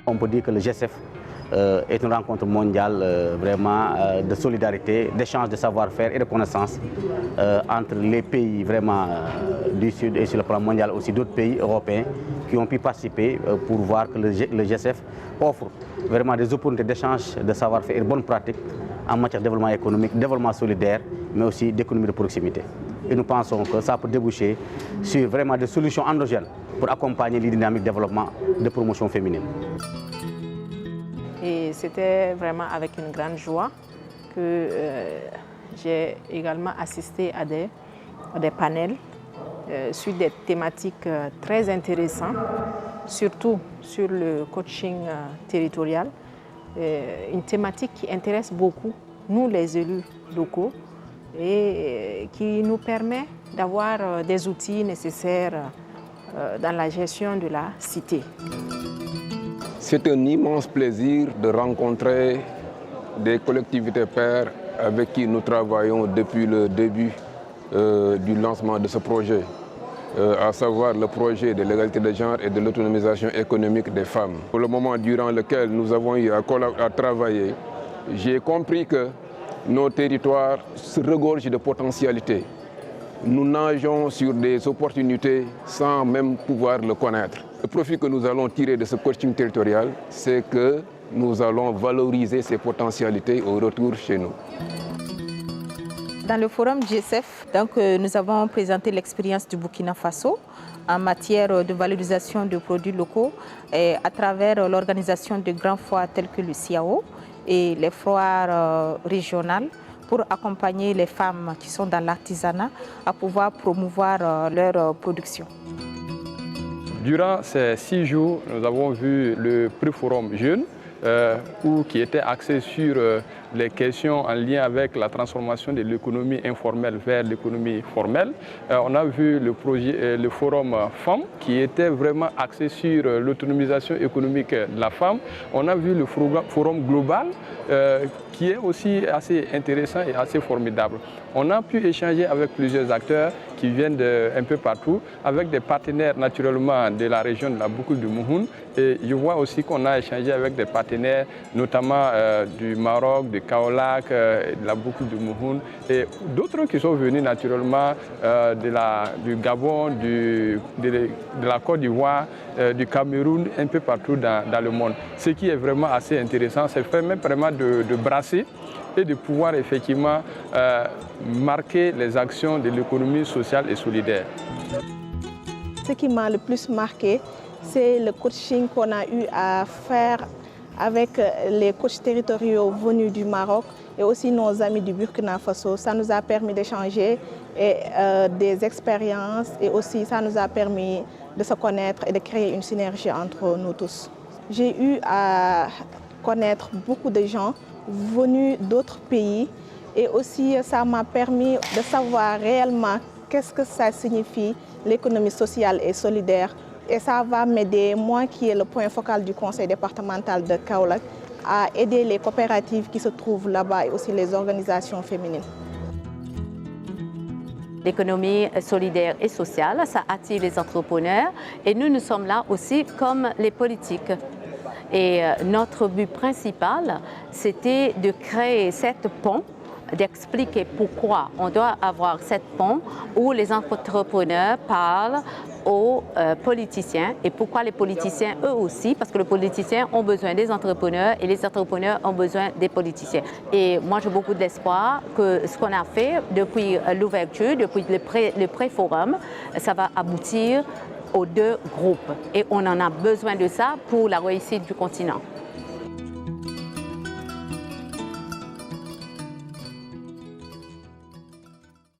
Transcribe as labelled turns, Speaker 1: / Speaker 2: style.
Speaker 1: On peut dire que le G7 est une rencontre mondiale de solidarité, d'échange de savoir-faire et de connaissances entre les pays du Sud et sur le plan mondial aussi d'autres pays européens qui ont pu participer pour voir que le G7 offre vraiment des opportunités d'échange de savoir-faire et de bonnes pratiques en matière de développement économique, développement solidaire, mais aussi d'économie de proximité. Et nous pensons que ça peut déboucher sur vraiment des solutions endogènes pour accompagner les dynamiques de développement de promotion féminine.
Speaker 2: Et c'était vraiment avec une grande joie que j'ai également assisté à des panels sur des thématiques très intéressantes, surtout sur le coaching territorial, une thématique qui intéresse beaucoup nous les élus locaux et qui nous permet d'avoir des outils nécessaires dans la gestion de la cité.
Speaker 3: C'est un immense plaisir de rencontrer des collectivités pairs avec qui nous travaillons depuis le début du lancement de ce projet, à savoir le projet de l'égalité de genre et de l'autonomisation économique des femmes. Pour le moment durant lequel nous avons eu à travailler, j'ai compris que nos territoires se regorgent de potentialités. Nous nageons sur des opportunités sans même pouvoir le connaître. Le profit que nous allons tirer de ce coaching territorial, c'est que nous allons valoriser ces potentialités au retour chez nous.
Speaker 4: Dans le forum GSF, nous avons présenté l'expérience du Burkina Faso en matière de valorisation de produits locaux et à travers l'organisation de grands foires tels que le CIAO et les foires régionales pour accompagner les femmes qui sont dans l'artisanat à pouvoir promouvoir leur production.
Speaker 5: Durant ces 6 jours, nous avons vu le pré-forum Jeunes qui était axé sur les questions en lien avec la transformation de l'économie informelle vers l'économie formelle. On a vu le forum Femmes qui était vraiment axé sur l'autonomisation économique de la femme. On a vu le forum Global qui est aussi assez intéressant et assez formidable. On a pu échanger avec plusieurs acteurs qui viennent un peu partout, avec des partenaires naturellement de la région de la boucle du Mouhoun. Et je vois aussi qu'on a échangé avec des partenaires, notamment du Maroc, du Kaolack, de la boucle du Mouhoun, et d'autres qui sont venus naturellement du Gabon, de la Côte d'Ivoire, du Cameroun, un peu partout dans le monde. Ce qui est vraiment assez intéressant, c'est vraiment de brasser et de pouvoir effectivement marquer les actions de l'économie sociale et solidaire.
Speaker 6: Ce qui m'a le plus marqué, c'est le coaching qu'on a eu à faire avec les coachs territoriaux venus du Maroc et aussi nos amis du Burkina Faso. Ça nous a permis d'échanger des expériences et aussi ça nous a permis de se connaître et de créer une synergie entre nous tous. J'ai eu à connaître beaucoup de gens venus d'autres pays et aussi ça m'a permis de savoir réellement qu'est-ce que ça signifie l'économie sociale et solidaire. Et ça va m'aider, moi qui est le point focal du conseil départemental de Kaolack, à aider les coopératives qui se trouvent là-bas et aussi les organisations féminines.
Speaker 7: L'économie solidaire et sociale, ça attire les entrepreneurs et nous sommes là aussi comme les politiques. Et notre but principal, c'était de créer cette pont, d'expliquer pourquoi on doit avoir cette pont où les entrepreneurs parlent aux politiciens et pourquoi les politiciens eux aussi, parce que les politiciens ont besoin des entrepreneurs et les entrepreneurs ont besoin des politiciens. Et moi j'ai beaucoup d'espoir que ce qu'on a fait depuis l'ouverture, depuis le pré-forum, ça va aboutir aux 2 groupes et on en a besoin de ça pour la réussite du continent.